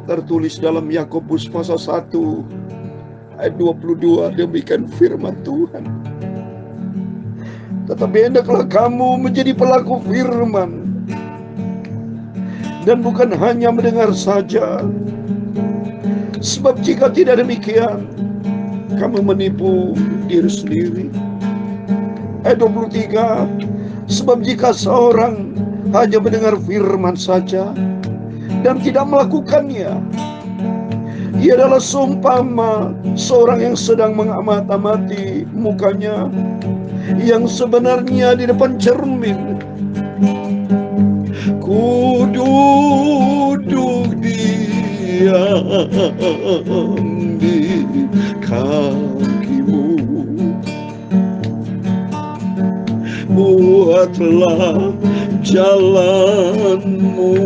Tertulis dalam Yakobus pasal 1 ayat 22, demikian firman Tuhan. Tetapi hendaklah kamu menjadi pelaku firman, dan bukan hanya mendengar saja. Sebab jika tidak demikian, kamu menipu diri sendiri. Ayat 23, sebab jika seorang hanya mendengar firman saja dan tidak melakukannya, ia adalah seumpama seorang yang sedang mengamati mukanya yang sebenarnya di depan cermin. Ku duduk diam di kakimu, buatlah jalanmu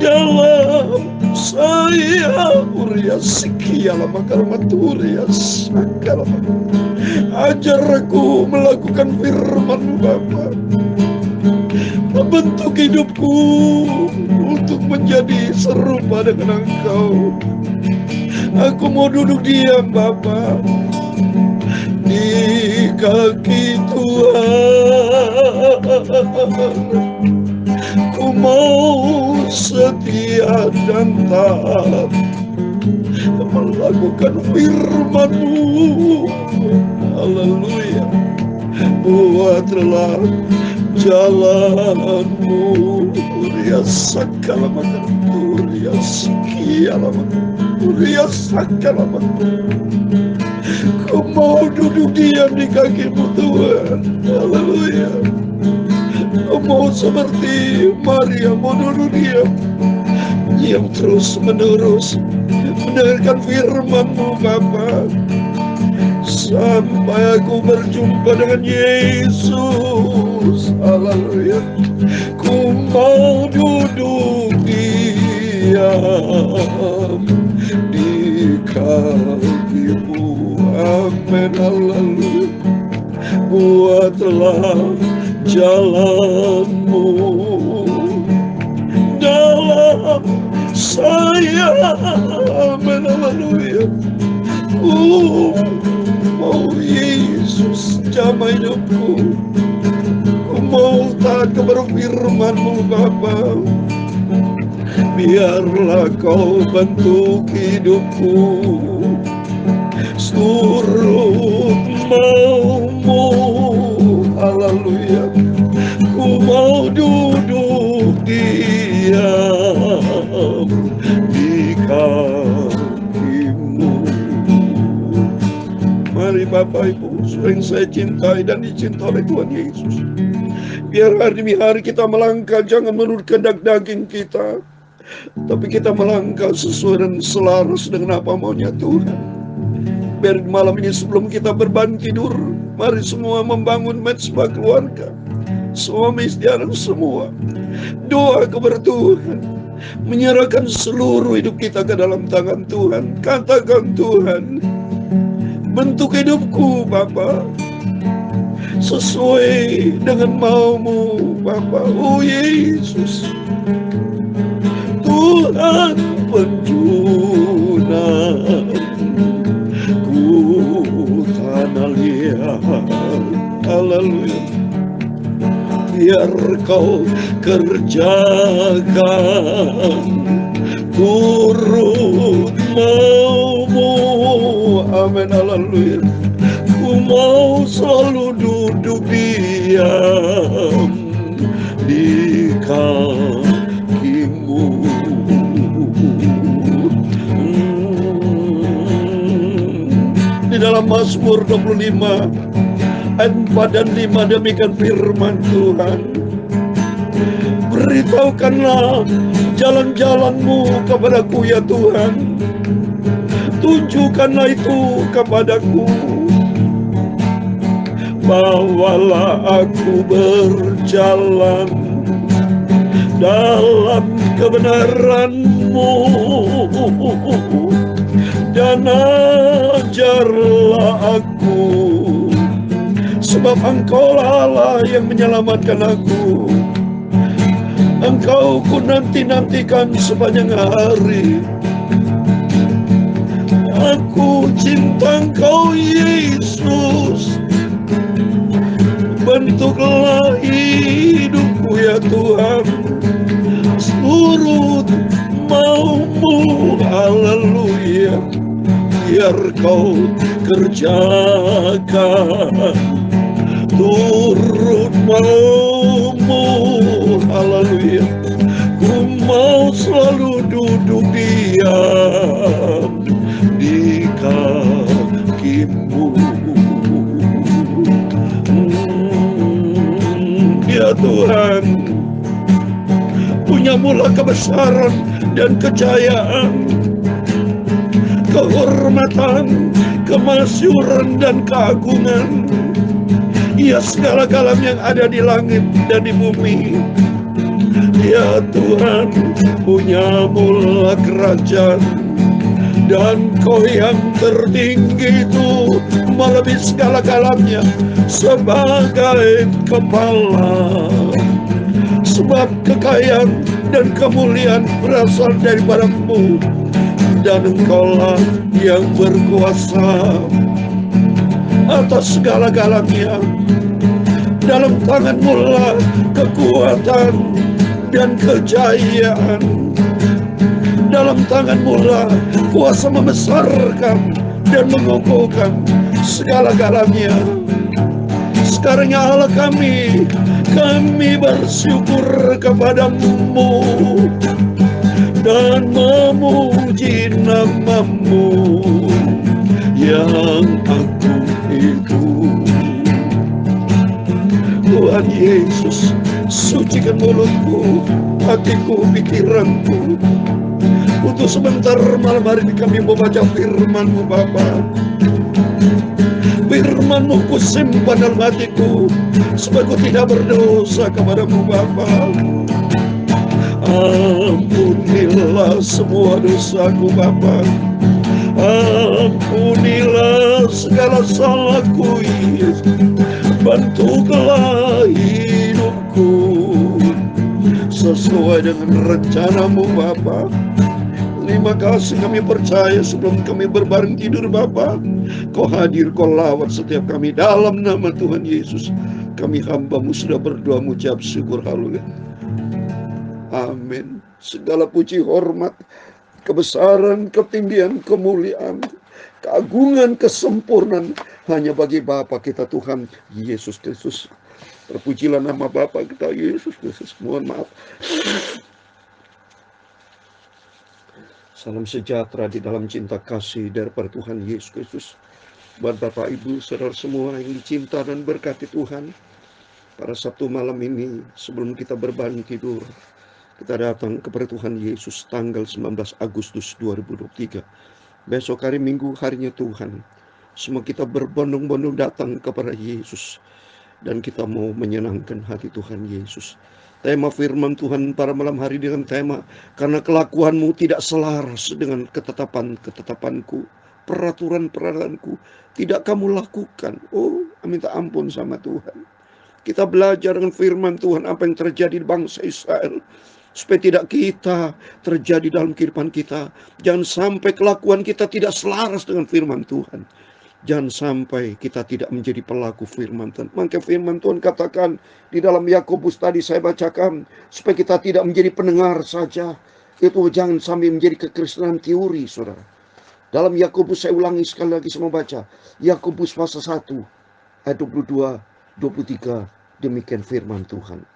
dalam saya. Uria sikiala makarmaturia sakala. Ajar aku melakukan firman Bapa. Bentuk hidupku untuk menjadi serupa dengan Engkau. Aku mau duduk diam Bapa di kaki Tuhan. Ku mau setia dan taat melakukan firman-Mu. Haleluya. Buatlah jalanmu, Ria sakala makan, Ria sikiala makan, Ria sakala makan. Ku mau duduk diam di kaki-Mu Tuhan. Haleluya. Ku mau seperti Maria, mau duduk diam yang terus menerus mendengarkan firman-Mu Bapa, sampai aku berjumpa dengan Yesus. Haleluya. Ku mau duduk diam di kaki-Mu. Amin. Haleluya. Buatlah jalan-Mu dalam saya. Amin. Haleluya. Oh Yesus, jamah hidupku. Ku mau taat kepada firman-Mu Bapa. Biarlah Kau bentuk hidupku surut mau-Mu. Haleluya. Ku mau duduk diam di kaki-Mu. Mari Bapak Ibu, yang saya cintai dan dicintai oleh Tuhan Yesus, biar hari demi hari kita melangkah jangan menurut kehendak daging kita, tapi kita melangkah sesuai dan selaras dengan apa maunya Tuhan. Biar malam ini sebelum kita berbaring tidur, mari semua membangun mezbah keluarga, suami istri anak semua doa kepada Tuhan, menyerahkan seluruh hidup kita ke dalam tangan Tuhan. Katakan, Tuhan, bentuk hidupku Bapa sesuai dengan mau-Mu Bapa. Oh Yesus, Tuhan penjunan ku tanah liat. Haleluya. Biar Kau kerjakan turut mau-Mu. Amin. Haleluya. Ku mau selalu duduk diam di kaki-Mu. Di dalam Mazmur 25 ayat 4 dan 5 demikian firman Tuhan. Beritahukanlah jalan-jalan-Mu kepadaku ya Tuhan, tunjukkanlah itu kepadaku. Bawalah aku berjalan dalam kebenaran-Mu, dan ajarlah aku, sebab Engkau Allah yang menyelamatkan aku. Engkau ku nanti-nantikan sepanjang hari. Aku cinta Engkau Yesus, bentuklah hidupku ya Tuhan, turut maumu, haleluya, biar Kau kerjakan, turut maumu, haleluya. Ku mau selalu duduk diam di kakimu. Ya Tuhan, punyamulah kebesaran dan kejayaan, kehormatan, kemasyuran dan keagungan, ya segala-galanya yang ada di langit dan di bumi. Ya Tuhan, punyamulah kerajaan, dan Kau yang tertinggi itu melebihi segala-galanya sebagai kepala. Sebab kekayaan dan kemuliaan berasal daripada-Mu, dan Engkaulah yang berkuasa atas segala-galanya. Dalam tangan-Mu lah kekuatan dan kejayaan. Dalam tangan-Mu lah kuasa membesarkan dan mengukuhkan segala-galanya. Sekarang ya Allah, kami bersyukur kepada-Mu dan memuji nama-Mu yang agung itu. Tuhan Yesus, sucikan mulutku, hatiku, pikiranku. Untuk sebentar malam hari ini kami membaca firman-Mu Bapa. Firman-Mu ku simpan dalam hatiku, supaya ku tidak berdosa kepada-Mu Bapa. Ampunilah semua dosaku Bapa. Ampunilah segala salahku Yesus. Bantulah hidupku sesuai dengan rencana-Mu Bapa. Terima kasih, kami percaya sebelum kami berbaring tidur Bapa, Kau hadir, Kau lawat setiap kami. Dalam nama Tuhan Yesus, kami hamba-Mu sudah berdoa mengucap syukur, haleluya. Amin. Segala puji, hormat, kebesaran, ketinggian, kemuliaan, keagungan, kesempurnaan hanya bagi Bapa kita Tuhan Yesus Kristus. Terpujilah nama Bapa kita Yesus Kristus. Mohon maaf. Salam sejahtera di dalam cinta kasih daripada Tuhan Yesus Kristus. Buat Bapak Ibu saudara semua yang dicinta dan berkati Tuhan, pada Sabtu malam ini sebelum kita berbaring tidur, kita datang kepada Tuhan Yesus tanggal 19 Agustus 2023. Besok hari Minggu, harinya Tuhan. Semua kita berbondong-bondong datang kepada Yesus, dan kita mau menyenangkan hati Tuhan Yesus. Tema firman Tuhan pada malam hari dengan tema, karena kelakuanmu tidak selaras dengan ketetapan-ketetapanku, peraturan-peraturanku tidak kamu lakukan. Oh, minta ampun sama Tuhan. Kita belajar dengan firman Tuhan apa yang terjadi di bangsa Israel, supaya tidak kita terjadi dalam kehidupan kita. Jangan sampai kelakuan kita tidak selaras dengan firman Tuhan. Jangan sampai kita tidak menjadi pelaku firman Tuhan. Maka firman Tuhan katakan di dalam Yakobus tadi saya bacakan, supaya kita tidak menjadi pendengar saja. Itu jangan sampai menjadi kekristenan teori, saudara. Dalam Yakobus, saya ulangi sekali lagi, saya membaca Yakobus pasal 1 ayat 22, 23. Demikian firman Tuhan.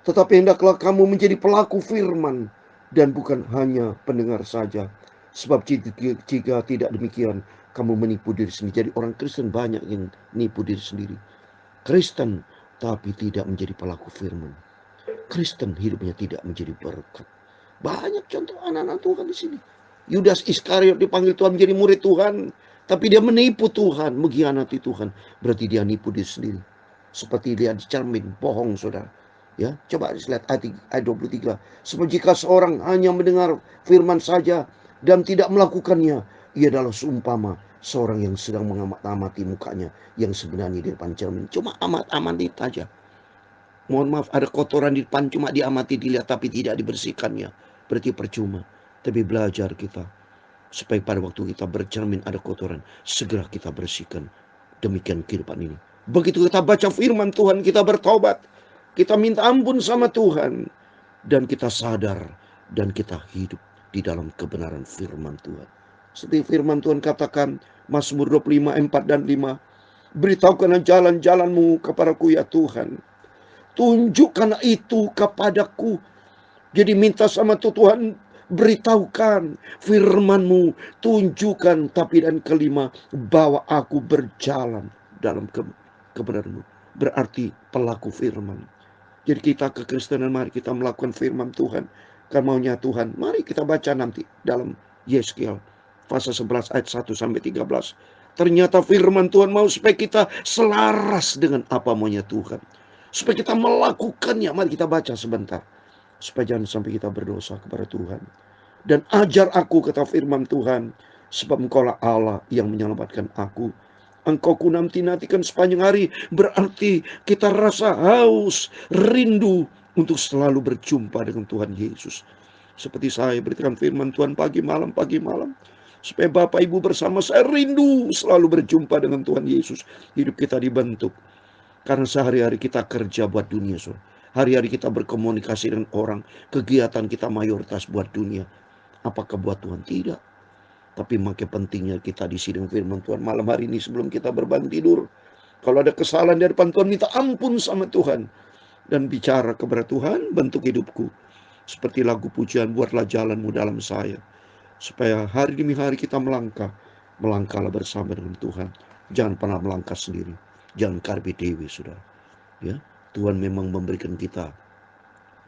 Tetapi hendaklah kamu menjadi pelaku firman, dan bukan hanya pendengar saja. Sebab jika tidak demikian, kamu menipu diri sendiri. Jadi orang Kristen banyak yang nipu diri sendiri. Kristen tapi tidak menjadi pelaku firman. Kristen hidupnya tidak menjadi berkat. Banyak contoh anak-anak Tuhan di sini. Yudas Iskariot dipanggil Tuhan menjadi murid Tuhan, tapi dia menipu Tuhan, mengkhianati Tuhan. Berarti dia nipu diri sendiri. Seperti dia dicermin, bohong saudara. Ya, coba lihat ayat 23. Sebab jika seorang hanya mendengar firman saja dan tidak melakukannya, ia adalah seumpama seorang yang sedang mengamat-amati mukanya yang sebenarnya di depan cermin. Cuma amat-amati saja. Mohon maaf, ada kotoran di depan cuma diamati, dilihat tapi tidak dibersihkannya, berarti percuma. Tapi belajar kita supaya pada waktu kita bercermin ada kotoran, segera kita bersihkan. Demikian kehidupan ini. Begitu kita baca firman Tuhan, kita bertobat, kita minta ampun sama Tuhan, dan kita sadar, dan kita hidup di dalam kebenaran firman Tuhan. Seperti firman Tuhan katakan, Mazmur 25, 4 dan 5, beritahukanlah jalan-jalanmu kepadaku ya Tuhan, tunjukkan itu kepadaku. Jadi minta sama Tuhan, beritahukan firman-Mu, tunjukkan. Tapi dan kelima, bawa aku berjalan dalam kebenaran-Mu. Berarti pelaku firman. Jadi kita kekristenan, mari kita melakukan firman Tuhan. Kan maunya Tuhan, mari kita baca nanti dalam Yeskiel pasal 11 ayat 1 sampai 13. Ternyata firman Tuhan mau supaya kita selaras dengan apa maunya Tuhan, supaya kita melakukannya. Mari kita baca sebentar, supaya jangan sampai kita berdosa kepada Tuhan. Dan ajar aku, kata firman Tuhan, sebab Engkaulah Allah yang menyelamatkan aku. Engkau ku nanti-nantikan sepanjang hari. Berarti kita rasa haus, rindu untuk selalu berjumpa dengan Tuhan Yesus. Seperti saya berikan firman Tuhan pagi malam, supaya Bapak Ibu bersama saya rindu selalu berjumpa dengan Tuhan Yesus. Hidup kita dibentuk, karena sehari-hari kita kerja buat dunia, saudara. Hari-hari kita berkomunikasi dengan orang, kegiatan kita mayoritas buat dunia. Apakah buat Tuhan? Tidak. Tapi makin pentingnya kita di sidang firman Tuhan malam hari ini sebelum kita berbangun tidur. Kalau ada kesalahan di depan Tuhan, minta ampun sama Tuhan. Dan bicara kepada Tuhan, bentuk hidupku. Seperti lagu pujian, buatlah jalanmu dalam saya. Supaya hari demi hari kita melangkah. Melangkahlah bersama dengan Tuhan. Jangan pernah melangkah sendiri. Jangan karbi dewi, saudara. Ya, Tuhan memang memberikan kita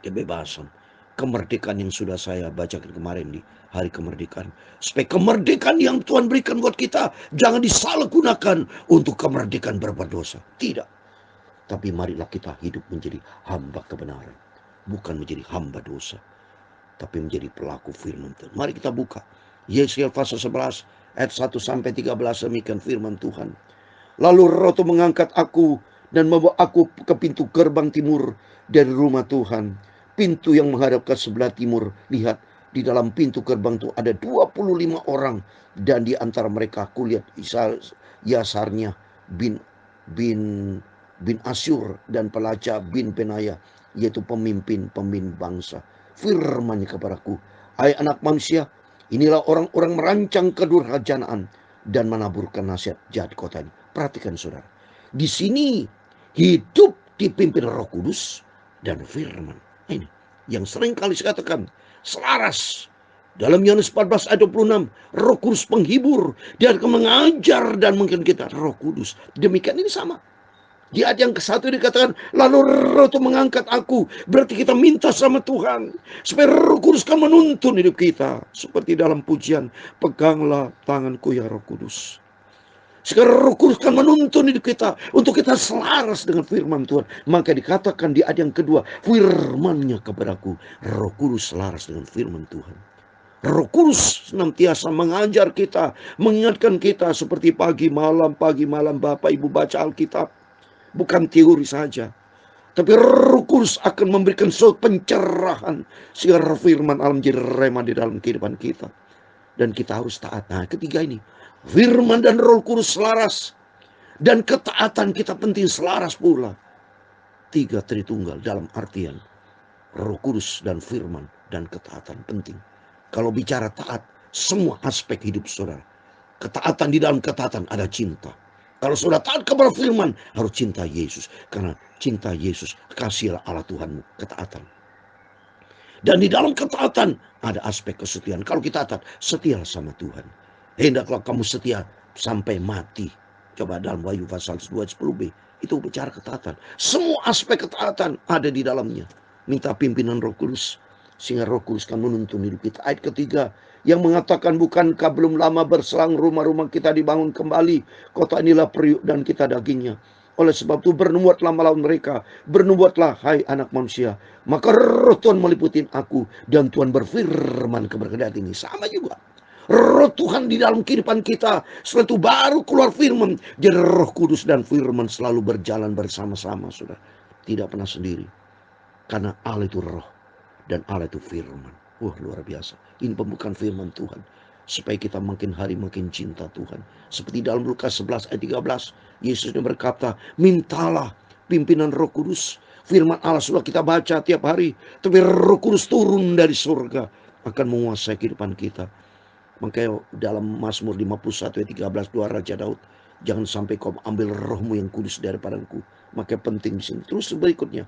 kebebasan, kemerdekaan yang sudah saya bacakan kemarin di hari kemerdekaan. Supaya kemerdekaan yang Tuhan berikan buat kita jangan disalahgunakan untuk kemerdekaan berbuat dosa. Tidak. Tapi marilah kita hidup menjadi hamba kebenaran, bukan menjadi hamba dosa, tapi menjadi pelaku firman Tuhan. Mari kita buka Yeskiel pasal 11 ayat 1 sampai 13. Demikian firman Tuhan. Lalu Roh itu mengangkat aku dan membawa aku ke pintu gerbang timur dari rumah Tuhan. Pintu yang menghadap ke sebelah timur. Lihat, di dalam pintu gerbang itu ada 25 orang. Dan di antara mereka aku lihat Yasarnya bin Asyur dan Pelaca bin Benaya, yaitu pemimpin bangsa. Firman-Nya kepadaku, hai anak manusia, inilah orang-orang merancang kedurhajanaan dan menaburkan nasihat jahat kota ini. Perhatikan saudara, di sini hidup dipimpin Roh Kudus dan firman. Ini yang sering kali saya katakan, selaras. Dalam Yohanes 14 ayat 26, Roh Kudus penghibur, dia akan mengajar dan mungkin kita Roh Kudus. Demikian ini sama. Di ayat yang ke-1 dikatakan, lalu Roh itu mengangkat aku. Berarti kita minta sama Tuhan supaya Roh Kudus kan menuntun hidup kita. Seperti dalam pujian, peganglah tanganku ya Roh Kudus. Sekarang Roh Kudus kan menuntun hidup kita untuk kita selaras dengan firman Tuhan. Maka dikatakan di ayat yang kedua, firman-Nya kepadaku, Roh Kudus selaras dengan firman Tuhan. Roh Kudus senantiasa mengajar kita, mengingatkan kita seperti pagi malam Bapak Ibu baca Alkitab. Bukan teori saja, tapi Roh Kudus akan memberikan suatu pencerahan sehingga firman Allah menjadi rema di dalam kehidupan kita. Dan kita harus taat. Nah, ketiga ini, firman dan Roh Kudus selaras, dan ketaatan kita penting selaras pula. Tiga Tritunggal dalam artian Roh Kudus dan firman dan ketaatan penting. Kalau bicara taat, semua aspek hidup saudara. Ketaatan, di dalam ketaatan ada cinta. Kalau sudah taat kepada firman, harus cinta Yesus. Karena cinta Yesus, kasihlah Allah Tuhanmu, ketaatan. Dan di dalam ketaatan ada aspek kesetiaan. Kalau kita taat, setialah sama Tuhan. Hendaklah kamu setia sampai mati. Coba dalam Wahyu pasal 2:10b. Itu bicara ketaatan. Semua aspek ketaatan ada di dalamnya. Minta pimpinan Roh Kudus, sehingga Roh Kudus kan menuntun hidup kita. Ayat ketiga yang mengatakan, bukankah belum lama berselang rumah-rumah kita dibangun kembali, kota inilah periuk dan kita dagingnya. Oleh sebab itu bernubuatlah melawan mereka, bernubuatlah hai anak manusia. Maka Roh Tuhan meliputi aku, dan Tuhan berfirman kepada ini. Sama juga, Roh Tuhan di dalam kehidupan kita. Setelah itu baru keluar firman. Jadi Roh Kudus dan firman selalu berjalan bersama-sama, saudara. tidak pernah sendiri. Karena Allah itu roh dan Allah itu firman. Luar biasa. Ini pembukaan firman Tuhan. Supaya kita makin hari makin cinta Tuhan. Seperti dalam Lukas 11 ayat 13. Yesus berkata, mintalah pimpinan Roh Kudus. Firman Allah sudah kita baca tiap hari. Tapi Roh Kudus turun dari surga akan menguasai kehidupan kita. Makanya dalam Mazmur 51 ayat 13 doa Raja Daud, jangan sampai kau ambil rohmu yang kudus daripadaku. Makanya penting di sini. Terus berikutnya,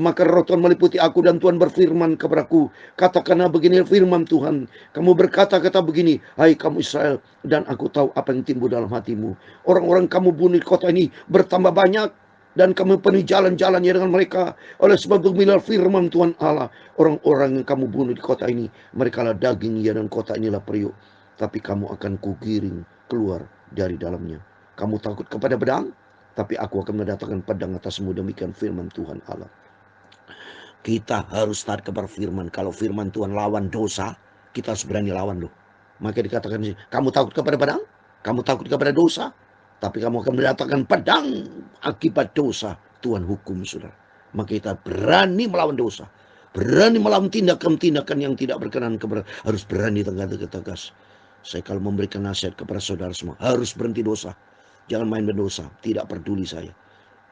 maka roh Tuhan meliputi aku dan Tuhan berfirman kepadaku, katakanlah begini firman Tuhan, kamu berkata-kata begini, hai kamu Israel, dan aku tahu apa yang timbul dalam hatimu. Orang-orang kamu bunuh di kota ini bertambah banyak, dan kamu penuhi jalan-jalannya dengan mereka. Oleh sebab itu bila firman Tuhan Allah, orang-orang yang kamu bunuh di kota ini, mereka lah dagingnya dan kota inilah periuk. Tapi kamu akan kugiring keluar dari dalamnya. Kamu takut kepada pedang, tapi aku akan mendatangkan pedang atasmu. Demikian firman Tuhan Allah. Kita harus taat kepada firman. Kalau firman Tuhan lawan dosa, kita harus berani lawan loh. Maka dikatakan, kamu takut kepada pedang? Kamu takut kepada dosa? Tapi kamu akan mendatangkan pedang akibat dosa. Tuhan hukum, saudara. Maka kita berani melawan dosa. Berani melawan tindakan-tindakan yang tidak berkenan kepada. Harus berani tegas. Saya kalau memberikan nasihat kepada saudara semua, harus berhenti dosa. Jangan main berdosa. Tidak peduli saya.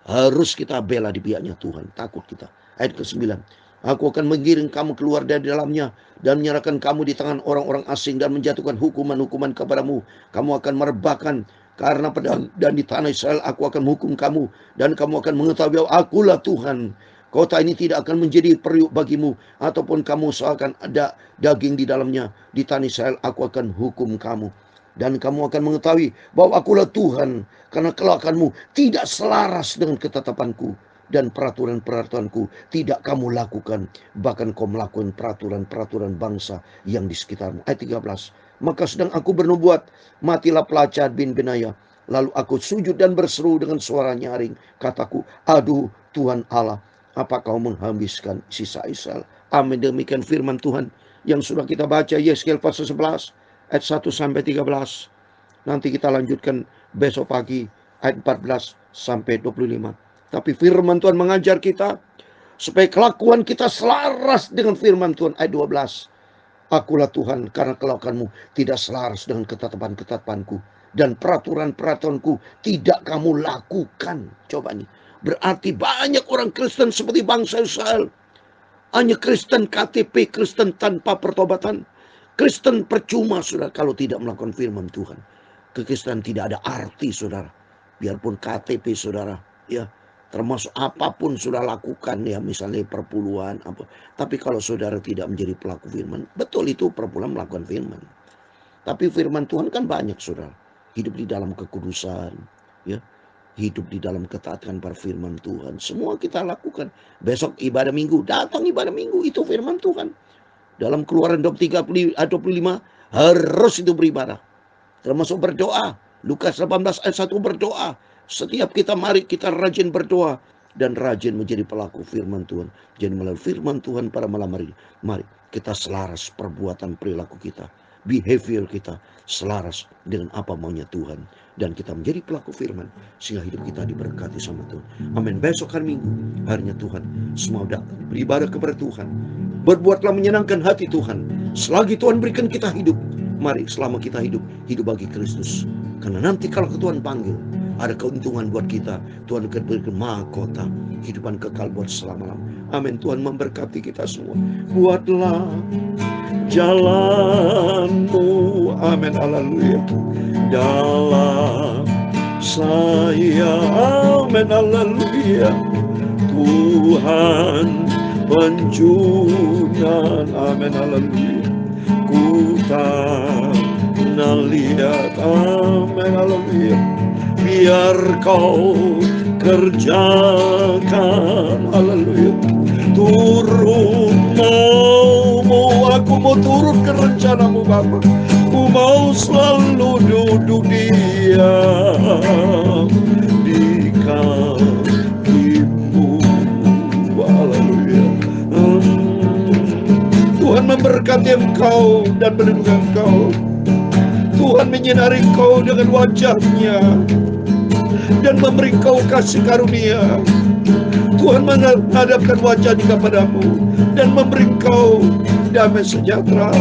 Harus kita bela di pihaknya Tuhan. Takut kita. Ayat ke-9. Aku akan menggiring kamu keluar dari dalamnya dan menyerahkan kamu di tangan orang-orang asing dan menjatuhkan hukuman-hukuman kepadamu. Kamu akan merebahkan karena pedang, dan di tanah Israel aku akan menghukum kamu, dan kamu akan mengetahui bahwa akulah Tuhan. Kota ini tidak akan menjadi periuk bagimu, ataupun kamu usahakan ada daging di dalamnya. Di tanah Israel aku akan hukum kamu, dan kamu akan mengetahui bahwa akulah Tuhan, karena kelakuanmu tidak selaras dengan ketetapanku, dan peraturan-peraturanku tidak kamu lakukan. Bahkan kau melakukan peraturan-peraturan bangsa yang di sekitarmu. Ayat 13. Maka sedang aku bernubuat, matilah pelacar bin Benaya. Lalu aku sujud dan berseru dengan suara nyaring. Kataku, aduh Tuhan Allah, apa kau menghabiskan sisa Israel? Amin. Demikian firman Tuhan yang sudah kita baca, Yeskel pasal 11 ayat 1 sampai 13. Nanti kita lanjutkan besok pagi ayat 14 sampai 25. Tapi firman Tuhan mengajar kita supaya kelakuan kita selaras dengan firman Tuhan. Ayat 12. Akulah Tuhan, karena kelakuanmu tidak selaras dengan ketetapan-ketetapanku, dan peraturan-peraturanku tidak kamu lakukan. Coba nih. Berarti banyak orang Kristen seperti bangsa Israel. Hanya Kristen KTP, Kristen tanpa pertobatan. Kristen percuma, saudara, kalau tidak melakukan firman Tuhan. Kekristenan tidak ada arti, saudara. Biarpun KTP, saudara, ya, termasuk apapun sudah lakukan, ya, misalnya perpuluhan apa. Tapi kalau saudara tidak menjadi pelaku firman, betul itu perpuluhan melakukan firman. Tapi firman Tuhan kan banyak, saudara. Hidup di dalam kekudusan, ya, hidup di dalam ketaatan pada firman Tuhan. Semua kita lakukan. Besok ibadah minggu, datang ibadah minggu, itu firman Tuhan. Dalam Keluaran 25 harus itu beribadah. Termasuk berdoa. Lukas 18 ayat 1 berdoa. Setiap kita mari kita rajin berdoa dan rajin menjadi pelaku firman Tuhan. Jadi melalui firman Tuhan pada malam hari, mari kita selaras perbuatan perilaku kita, behavior kita selaras dengan apa maunya Tuhan, dan kita menjadi pelaku firman sehingga hidup kita diberkati sama Tuhan. Amin. Besok hari Minggu, harinya Tuhan, semua datang beribadah kepada Tuhan. Berbuatlah menyenangkan hati Tuhan. Selagi Tuhan berikan kita hidup, mari selama kita hidup bagi Kristus. Karena nanti kalau Tuhan panggil, ada keuntungan buat kita. Tuhan akan berikan mahkota kehidupan kekal buat selama-lamanya. Amin. Tuhan memberkati kita semua. Buatlah jalanmu, amin, haleluya, dalam saya, amin, haleluya. Tuhan penjunan, amin, haleluya. Ku tak pernah lihat, amin, haleluya. Biar kau kerjakan, haleluya, turut maumu. Aku mau turut ke rencanamu Bapa. Ku mau selalu duduk diam di kakimu, haleluya. Tuhan memberkati engkau dan melindungi engkau. Tuhan menyinari engkau dengan wajah-Nya dan memberi kau kasih karunia. Tuhan menghadapkan wajahnya kepadamu dan memberi engkau damai sejahtera.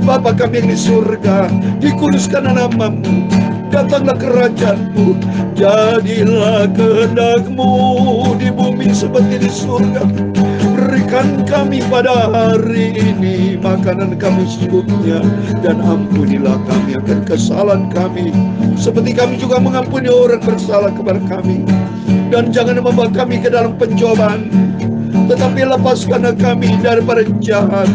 Bapa kami yang di surga, dikuduskan namamu, datanglah kerajaanmu, jadilah kehendak-Mu di bumi seperti di surga. Berikan kami pada hari ini makanan kami secukupnya, dan ampunilah kami akan kesalahan kami, seperti kami juga mengampuni orang bersalah kepada kami. Dan jangan membawa kami ke dalam pencobaan, tetapi lepaskanlah kami daripada jahat.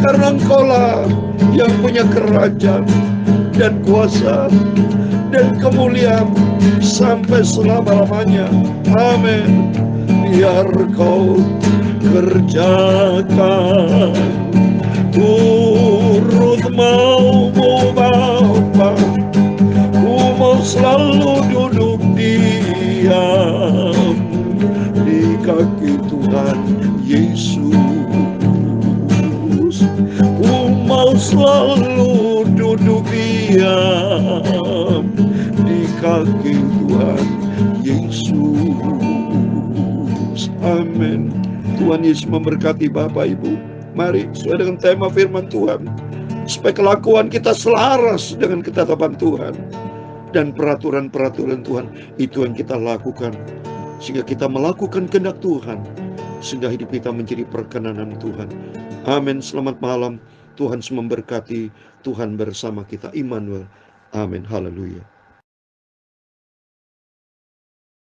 Karena Engkaulah yang punya kerajaan dan kuasa dan kemuliaan sampai selama-lamanya. Amin. Biar Kau kerjakan turut mau-Mu Bapa. Ku mau selalu duduk diam di kaki Tuhan Yesus. Ku mau selalu duduk diam di kaki Tuhan Yesus. Amin. Tuhan Yesus memberkati Bapak Ibu. Mari sesuai dengan tema firman Tuhan, supaya kelakuan kita selaras dengan ketetapan Tuhan dan peraturan-peraturan Tuhan, itu yang kita lakukan, sehingga kita melakukan kehendak Tuhan, sehingga hidup kita menjadi perkenanan Tuhan. Amin. Selamat malam. Tuhan memberkati. Tuhan bersama kita. Immanuel. Amin. Haleluya.